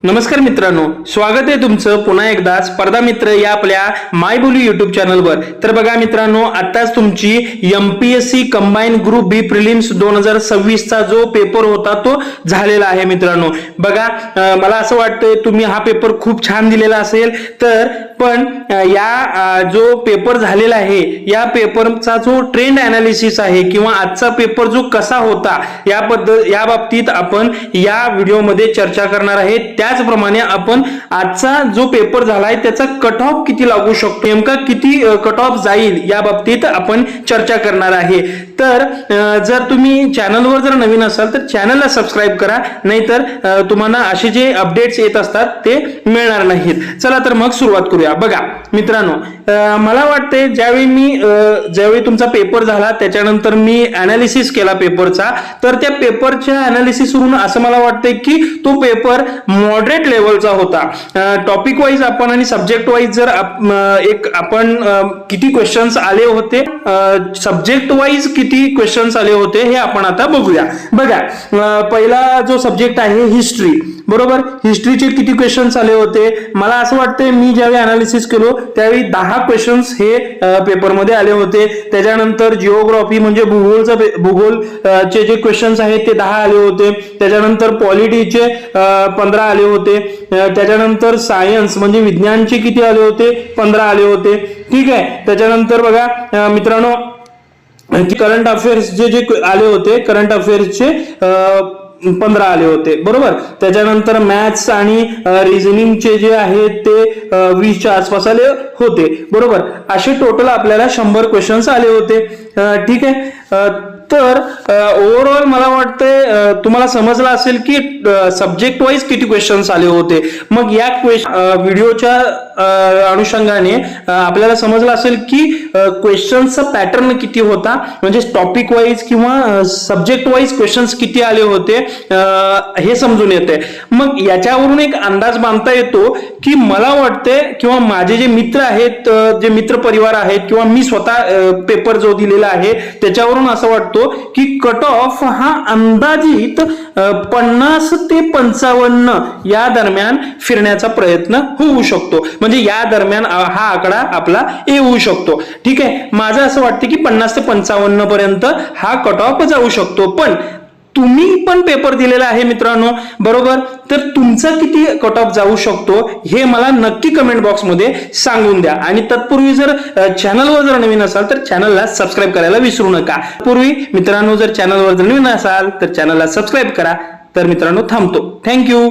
नमस्कार मित्रांनो, स्वागत आहे तुमचं पुन्हा एकदा स्पर्धा मित्र या आपल्या माय बोली युट्यूब चॅनलवर। तर बघा मित्रांनो, आताच तुमची एमपीएससी कंबाईन ग्रुप बी प्रिलिम्स 2026 चा जो पेपर होता तो झालेला आहे मित्रांनो। बघा, मला असं वाटतं तुम्ही हा पेपर खूप छान दिलेला असेल, तर पण या जो पेपर झालेला आहे या पेपरचा जो ट्रेंड अनालिसिस आहे किंवा आजचा पेपर जो कसा होता या बाबतीत आपण या व्हिडिओमध्ये चर्चा करणार आहे। त्याचप्रमाणे आपण आजचा जो पेपर झालाय त्याचा कट ऑफ किती लागू शकतो, नेमका किती कट ऑफ जाईल या बाबतीत आपण चर्चा करणार आहे। तर जर तुम्ही चॅनलवर जर नवीन असाल तर चॅनलला सबस्क्राइब करा, नाहीतर तुम्हाला असे जे अपडेट्स येत असतात ते मिळणार नाहीत। चला तर मग सुरुवात करूया। बघा मित्रांनो, मला वाटते ज्यावेळी तुमचा पेपर झाला त्याच्यानंतर मी अनालिसिस केला पेपरचा, तर त्या पेपरच्या अनालिसिस वरून असं मला वाटतंय की तो पेपर मॉडरेट लेवलचा होता। टॉपिक वाईज आपण आणि सब्जेक्ट वाईज जर आपण किती क्वेश्चन्स आले होते, सब्जेक्ट वाईज किती क्वेश्चन्स आले होते हे आपण आता बघूया। बघा, पहिला जो सब्जेक्ट आहे हिस्ट्री, बरोबर, हिस्ट्रीचे किती क्वेश्चन्स आले होते? मला असं वाटतंय मी ज्यावेळी अनालिसिस केलो त्यावेळी 10 क्वेश्चन्स हे पेपरमध्ये आले होते। त्याच्यानंतर जिओग्राफी म्हणजे भूगोलचे जे क्वेश्चन्स आहेत ते 10 आले होते। त्याच्यानंतर पॉलिटीचे 15 आले होते। त्याच्यानंतर सायन्स म्हणजे विज्ञानचे किती आले होते? 15 आले होते। ठीक आहे। त्याच्यानंतर बघा मित्रांनो, करंट अफेअर्स जे आले होते, करंट अफेअर्सचे 15 आले होते, बरोबर। त्याच्यानंतर मॅथ्स आणि रिझनिंगचे जे आहेत ते 20च्या आसपास आले होते, बरोबर। असे टोटल आपल्याला 100 क्वेश्चन्स आले होते। ठीक आहे। तर ओव्हरऑल मला वाटतंय तुम्हाला समजलं असेल की सब्जेक्ट वाईज किती क्वेश्चन्स आले होते। मग या व्हिडिओच्या अनुषंगाने आपल्याला समजलं असेल की क्वेश्चन्सचा पॅटर्न किती होता, म्हणजे टॉपिक वाईज किंवा सब्जेक्ट वाईज क्वेश्चन्स किती आले होते हे समजून येते। मग याच्यावरून एक अंदाज बांधता येतो की मला वाटते किंवा माझे जे मित्र आहेत, जे मित्र परिवार आहेत किंवा मी स्वतः पेपर जो दिलेला आहे त्याच्यावरून असं वाटतो की कट ऑफ हा अंदाजित 50 ते 55 या दरम्यान फिरण्याचा प्रयत्न होऊ शकतो, म्हणजे या दरम्यान हा आकडा आपला येऊ शकतो। ठीक आहे। माझं असं वाटतं की 50 ते 55 पर्यंत हा कट ऑफ जाऊ शकतो। पण तुम्ही पण पेपर दिलेला आहे मित्रांनो, बरोबर, तर तुमचा किती कट ऑफ जाऊ शकतो हे मला नक्की कमेंट बॉक्स मध्ये सांगून द्या। आणि तत्पूर्वी जर चॅनलवर जर नवीन असाल तर चॅनलला सबस्क्राइब करायला विसरू नका। पूर्वी मित्रांनो, जर चॅनलवर जर नवीन असाल तर चॅनलला सबस्क्राइब करा। तर मित्रांनो थांबतो। थँक्यू।